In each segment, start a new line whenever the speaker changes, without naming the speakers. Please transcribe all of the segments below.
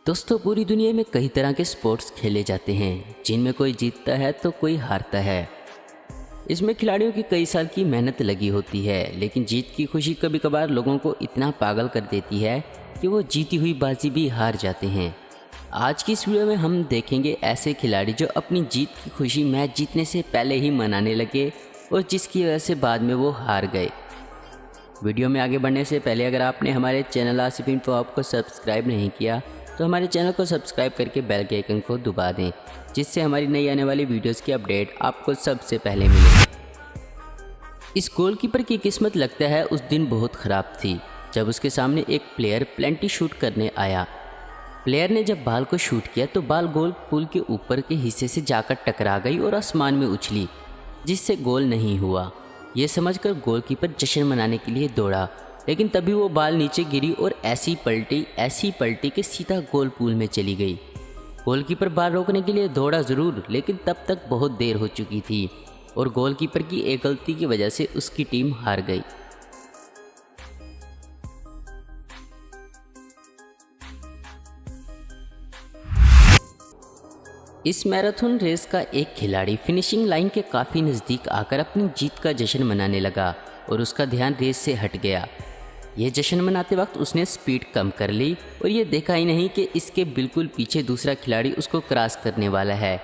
दोस्तों, पूरी दुनिया में कई तरह के स्पोर्ट्स खेले जाते हैं जिनमें कोई जीतता है तो कोई हारता है। इसमें खिलाड़ियों की कई साल की मेहनत लगी होती है, लेकिन जीत की खुशी कभी कभार लोगों को इतना पागल कर देती है कि वो जीती हुई बाजी भी हार जाते हैं। आज की इस वीडियो में हम देखेंगे ऐसे खिलाड़ी जो अपनी जीत की खुशी मैच जीतने से पहले ही मनाने लगे और जिसकी वजह से बाद में वो हार गए। वीडियो में आगे बढ़ने से पहले अगर आपने हमारे चैनल आसिफ इन्फो ऐप को सब्सक्राइब नहीं किया तो हमारे चैनल को सब्सक्राइब करके बेल के आइकन को दबा दें, जिससे हमारी नई आने वाली वीडियोस की अपडेट आपको सबसे पहले मिले। इस गोलकीपर की किस्मत लगता है उस दिन बहुत ख़राब थी जब उसके सामने एक प्लेयर प्लेंटी शूट करने आया। प्लेयर ने जब बाल को शूट किया तो बाल गोल पुल के ऊपर के हिस्से से जाकर टकरा गई और आसमान में उछली, जिससे गोल नहीं हुआ। ये समझकर गोलकीपर जश्न मनाने के लिए दौड़ा, लेकिन तभी वो बाल नीचे गिरी और ऐसी पलटी कि सीधा गोल पूल में चली गई। गोलकीपर बाल रोकने के लिए दौड़ा ज़रूर, लेकिन तब तक बहुत देर हो चुकी थी और गोलकीपर की एक गलती की वजह से उसकी टीम हार गई। इस मैराथन रेस का एक खिलाड़ी फिनिशिंग लाइन के काफ़ी नज़दीक आकर अपनी जीत का जश्न मनाने लगा और उसका ध्यान रेस से हट गया। ये जश्न मनाते वक्त उसने स्पीड कम कर ली और ये देखा ही नहीं कि इसके बिल्कुल पीछे दूसरा खिलाड़ी उसको क्रॉस करने वाला है।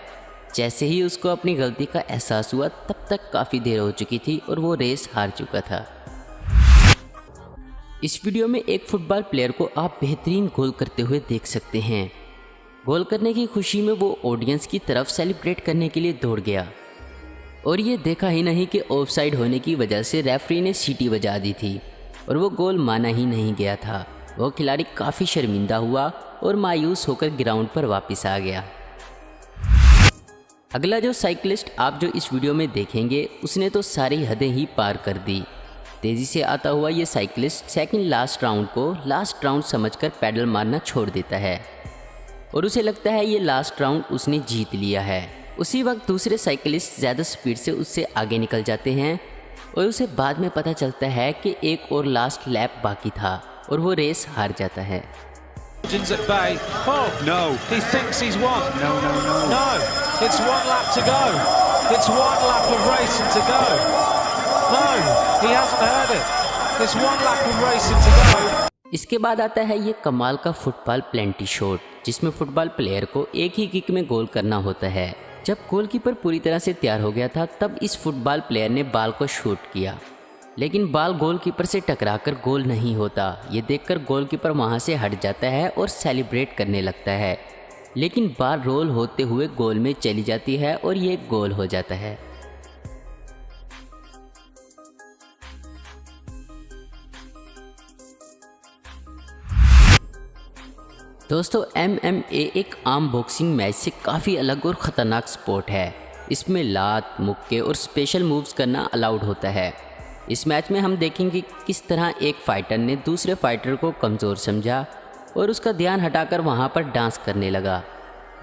जैसे ही उसको अपनी गलती का एहसास हुआ तब तक काफ़ी देर हो चुकी थी और वो रेस हार चुका था। इस वीडियो में एक फुटबॉल प्लेयर को आप बेहतरीन गोल करते हुए देख सकते हैं। गोल करने की खुशी में वो ऑडियंस की तरफ सेलिब्रेट करने के लिए दौड़ गया और ये देखा ही नहीं कि ऑफसाइड होने की वजह से रेफरी ने सीटी बजा दी थी और वो गोल माना ही नहीं गया था। वो खिलाड़ी काफ़ी शर्मिंदा हुआ और मायूस होकर ग्राउंड पर वापस आ गया। अगला जो साइकिलिस्ट आप जो इस वीडियो में देखेंगे उसने तो सारी हदें ही पार कर दी। तेज़ी से आता हुआ ये साइकिलिस्ट सेकंड लास्ट राउंड को लास्ट राउंड समझकर पैडल मारना छोड़ देता है और उसे लगता है ये लास्ट राउंड उसने जीत लिया है। उसी वक्त दूसरे साइकिलिस्ट ज़्यादा स्पीड से उससे आगे निकल जाते हैं और उसे बाद में पता चलता है कि एक और लास्ट लैप बाकी था और वो रेस हार जाता है। इसके बाद आता है ये कमाल का फुटबॉल प्लेंटी शॉट, जिसमें फुटबॉल प्लेयर को एक ही किक में गोल करना होता है। जब गोलकीपर पूरी तरह से तैयार हो गया था तब इस फुटबॉल प्लेयर ने बाल को शूट किया, लेकिन बाल गोलकीपर से टकराकर गोल नहीं होता। ये देखकर गोलकीपर वहां से हट जाता है और सेलिब्रेट करने लगता है, लेकिन बाल रोल होते हुए गोल में चली जाती है और ये गोल हो जाता है। दोस्तों, MMA एक आम बॉक्सिंग मैच से काफ़ी अलग और ख़तरनाक स्पोर्ट है। इसमें लात, मुक्के और स्पेशल मूव्स करना अलाउड होता है। इस मैच में हम देखेंगे किस तरह एक फाइटर ने दूसरे फाइटर को कमज़ोर समझा और उसका ध्यान हटाकर वहां पर डांस करने लगा।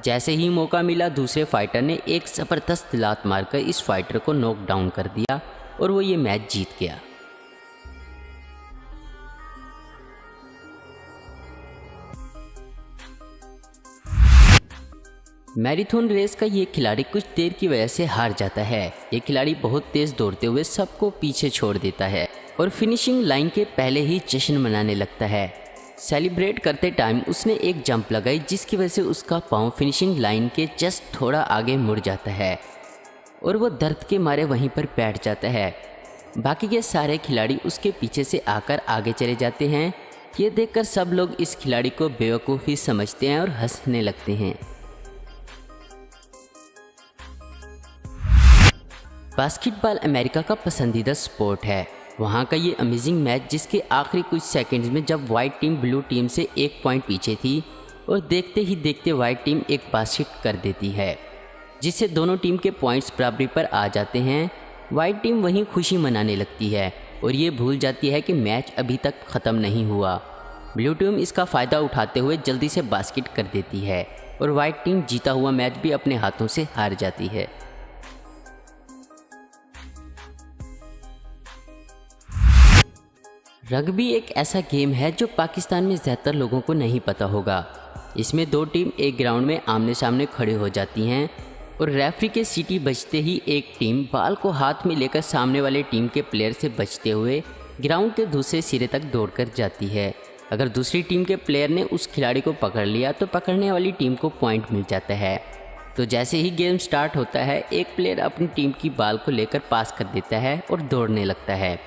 जैसे ही मौका मिला दूसरे फाइटर ने एक ज़बरदस्त लात मारकर इस फाइटर को नॉक डाउन कर दिया और वो ये मैच जीत गया। मैराथन रेस का ये खिलाड़ी कुछ देर की वजह से हार जाता है। ये खिलाड़ी बहुत तेज़ दौड़ते हुए सबको पीछे छोड़ देता है और फिनिशिंग लाइन के पहले ही जश्न मनाने लगता है। सेलिब्रेट करते टाइम उसने एक जंप लगाई जिसकी वजह से उसका पाँव फिनिशिंग लाइन के जस्ट थोड़ा आगे मुड़ जाता है और वो दर्द के मारे वहीं पर बैठ जाता है। बाकी के सारे खिलाड़ी उसके पीछे से आकर आगे चले जाते हैं। ये देखकर सब लोग इस खिलाड़ी को बेवकूफ़ी समझते हैं और हंसने लगते हैं। बास्केटबॉल अमेरिका का पसंदीदा स्पोर्ट है। वहाँ का ये अमेजिंग मैच जिसके आखिरी कुछ सेकंड्स में जब वाइट टीम ब्लू टीम से एक पॉइंट पीछे थी और देखते ही देखते वाइट टीम एक बास्केट कर देती है, जिससे दोनों टीम के पॉइंट्स बराबरी पर आ जाते हैं। वाइट टीम वहीं खुशी मनाने लगती है और ये भूल जाती है कि मैच अभी तक ख़त्म नहीं हुआ। ब्लू टीम इसका फ़ायदा उठाते हुए जल्दी से बास्केट कर देती है और वाइट टीम जीता हुआ मैच भी अपने हाथों से हार जाती है। रग्बी एक ऐसा गेम है जो पाकिस्तान में ज़्यादातर लोगों को नहीं पता होगा। इसमें दो टीम एक ग्राउंड में आमने सामने खड़े हो जाती हैं और रेफरी के सीटी बजते ही एक टीम बॉल को हाथ में लेकर सामने वाले टीम के प्लेयर से बचते हुए ग्राउंड के दूसरे सिरे तक दौड़कर जाती है। अगर दूसरी टीम के प्लेयर ने उस खिलाड़ी को पकड़ लिया तो पकड़ने वाली टीम को पॉइंट मिल जाता है। तो जैसे ही गेम स्टार्ट होता है, एक प्लेयर अपनी टीम की बॉल को लेकर पास कर देता है और दौड़ने लगता है।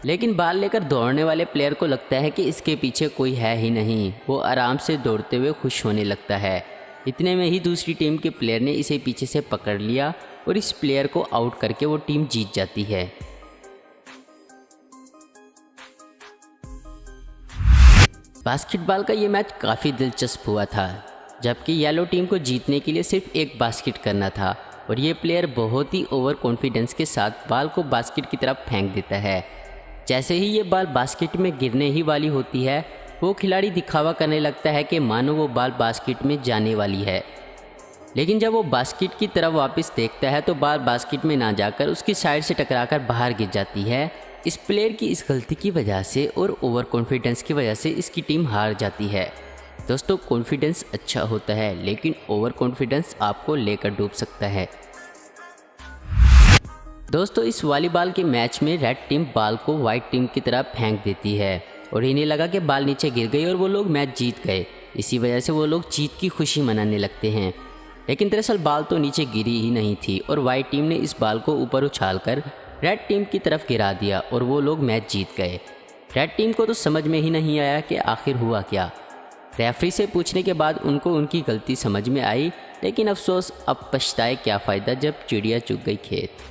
लेकिन बॉल लेकर दौड़ने वाले प्लेयर को लगता है कि इसके पीछे कोई है ही नहीं। वो आराम से दौड़ते हुए खुश होने लगता है। इतने में ही दूसरी टीम के प्लेयर ने इसे पीछे से पकड़ लिया और इस प्लेयर को आउट करके वो टीम जीत जाती है। बास्केटबॉल का ये मैच काफ़ी दिलचस्प हुआ था, जबकि येलो टीम को जीतने के लिए सिर्फ एक बास्केट करना था और ये प्लेयर बहुत ही ओवर कॉन्फिडेंस के साथ बॉल को बास्केट की तरफ फेंक देता है। जैसे ही ये बॉल बास्केट में गिरने ही वाली होती है, वो खिलाड़ी दिखावा करने लगता है कि मानो वो बॉल बास्केट में जाने वाली है। लेकिन जब वो बास्केट की तरफ वापस देखता है तो बॉल बास्केट में ना जाकर उसकी साइड से टकराकर बाहर गिर जाती है। इस प्लेयर की इस गलती की वजह से और ओवर कॉन्फिडेंस की वजह से इसकी टीम हार जाती है। दोस्तों, कॉन्फिडेंस अच्छा होता है, लेकिन ओवर कॉन्फिडेंस आपको लेकर डूब सकता है। दोस्तों, इस वॉलीबॉल के मैच में रेड टीम बॉल को वाइट टीम की तरफ फेंक देती है और इन्हें लगा कि बॉल नीचे गिर गई और वो लोग मैच जीत गए। इसी वजह से वो लोग जीत की खुशी मनाने लगते हैं। लेकिन दरअसल बॉल तो नीचे गिरी ही नहीं थी और वाइट टीम ने इस बॉल को ऊपर उछालकर रेड टीम की तरफ गिरा दिया और वो लोग मैच जीत गए। रेड टीम को तो समझ में ही नहीं आया कि आखिर हुआ क्या। रेफरी से पूछने के बाद उनको उनकी गलती समझ में आई, लेकिन अफसोस, अब पछताए क्या फ़ायदा जब चिड़िया चुग गई खेत।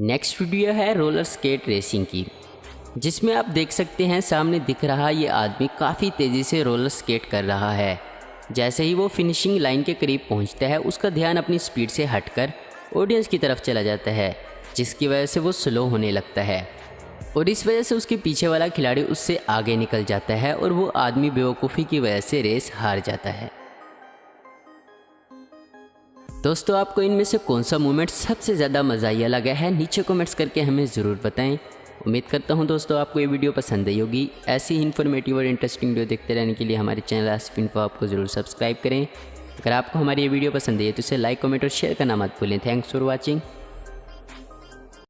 नेक्स्ट वीडियो है रोलर स्केट रेसिंग की, जिसमें आप देख सकते हैं सामने दिख रहा ये आदमी काफ़ी तेज़ी से रोलर स्केट कर रहा है। जैसे ही वो फिनिशिंग लाइन के करीब पहुंचता है, उसका ध्यान अपनी स्पीड से हटकर ऑडियंस की तरफ चला जाता है, जिसकी वजह से वो स्लो होने लगता है और इस वजह से उसके पीछे वाला खिलाड़ी उससे आगे निकल जाता है और वो आदमी बेवकूफ़ी की वजह से रेस हार जाता है। दोस्तों, आपको इनमें से कौन सा मोमेंट सबसे ज़्यादा मज़ाहिया लगा है, नीचे कमेंट्स करके हमें ज़रूर बताएं। उम्मीद करता हूं दोस्तों आपको ये वीडियो पसंद आई होगी। ऐसी ही इन्फॉर्मेटिव और इंटरेस्टिंग वीडियो देखते रहने के लिए हमारे चैनल आसिफ इन्फो आपको ज़रूर सब्सक्राइब करें। अगर आपको हमारी ये वीडियो पसंद है तो इसे लाइक, कमेंट और शेयर करना मत भूलें। Thanks for watching.